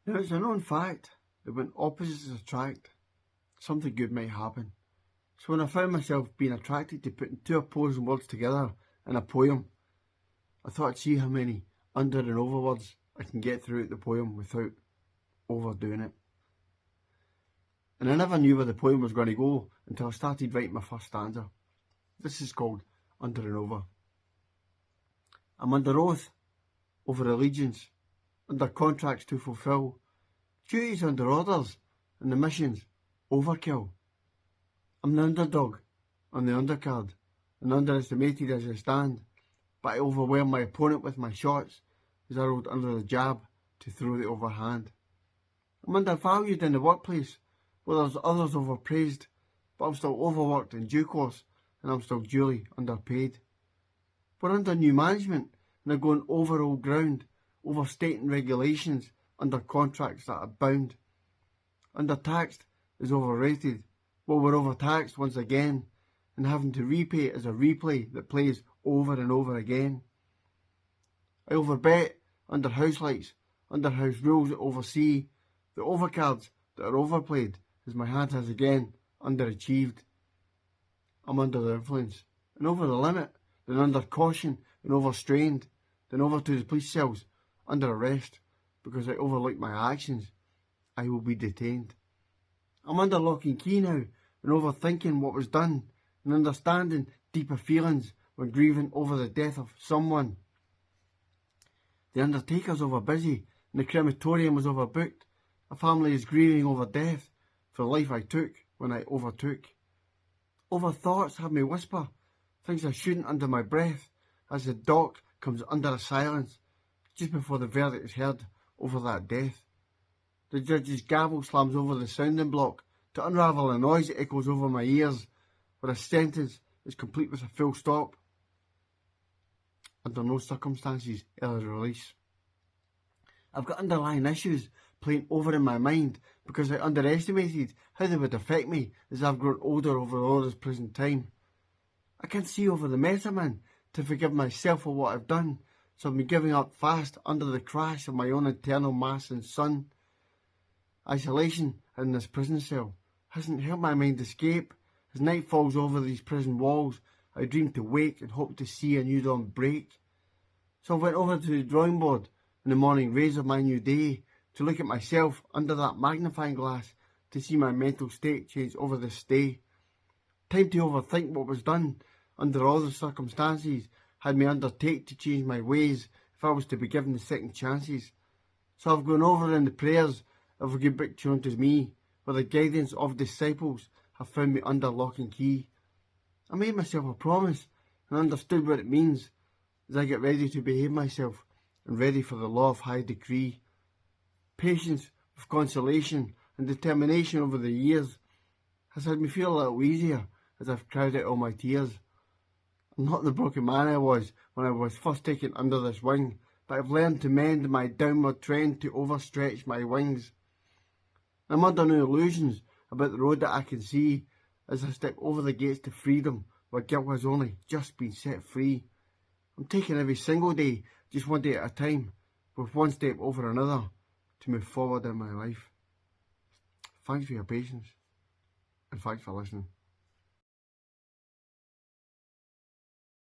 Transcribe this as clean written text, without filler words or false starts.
Now, it's a known fact that when opposites attract, something good might happen. So when I found myself being attracted to putting two opposing words together in a poem, I thought I'd see how many under and over words I can get throughout the poem without overdoing it. And I never knew where the poem was going to go until I started writing my first stanza. This is called Under and Over. I'm under oath, over allegiance, under contracts to fulfil, duties under orders, and the mission's overkill. I'm the underdog on the undercard, and underestimated as I stand, but I overwhelm my opponent with my shots as I rolled under the jab to throw the overhand. I'm undervalued in the workplace, where there's others overpraised, but I'm still overworked in due course, and I'm still duly underpaid. We're under new management, and they're going over old ground, overstating regulations, under contracts that are bound. Undertaxed is overrated, well, we're overtaxed once again, and having to repay it as a replay that plays over and over again. I overbet under house lights, under house rules that oversee the overcards that are overplayed, as my hand has again underachieved. I'm under the influence, and over the limit, then under caution and overstrained, then over to the police cells, under arrest, because I overlooked my actions, I will be detained. I'm under lock and key now, and overthinking what was done, and understanding deeper feelings when grieving over the death of someone. The undertaker's over busy, and the crematorium was overbooked. A family is grieving over death for the life I took when I overtook. Over thoughts have me whisper things I shouldn't under my breath, as the dock comes under a silence just before the verdict is heard over that death. The judge's gavel slams over the sounding block to unravel a noise that echoes over my ears, where a sentence is complete with a full stop. Under no circumstances early release. I've got underlying issues playing over in my mind because I underestimated how they would affect me as I've grown older over all this prison time. I can't see over the mess I'm in to forgive myself for what I've done, so I've been giving up fast under the crash of my own internal mass and sun. Isolation in this prison cell hasn't helped my mind escape. As night falls over these prison walls, I dream to wake and hope to see a new dawn break. So I went over to the drawing board in the morning rays of my new day to look at myself under that magnifying glass to see my mental state change over this stay. Time to overthink what was done under all the circumstances had me undertake to change my ways if I was to be given the second chances. So I've gone over in the prayers of a good book shown to me, where the guidance of disciples have found me under lock and key. I made myself a promise and understood what it means as I get ready to behave myself and ready for the law of high decree. Patience with consolation and determination over the years has had me feel a little easier as I've cried out all my tears. I'm not the broken man I was when I was first taken under this wing, but I've learned to mend my downward trend to overstretch my wings. I'm under no illusions about the road that I can see as I step over the gates to freedom where guilt has only just been set free. I'm taking every single day, just one day at a time, with one step over another, to move forward in my life. Thanks for your patience, and thanks for listening.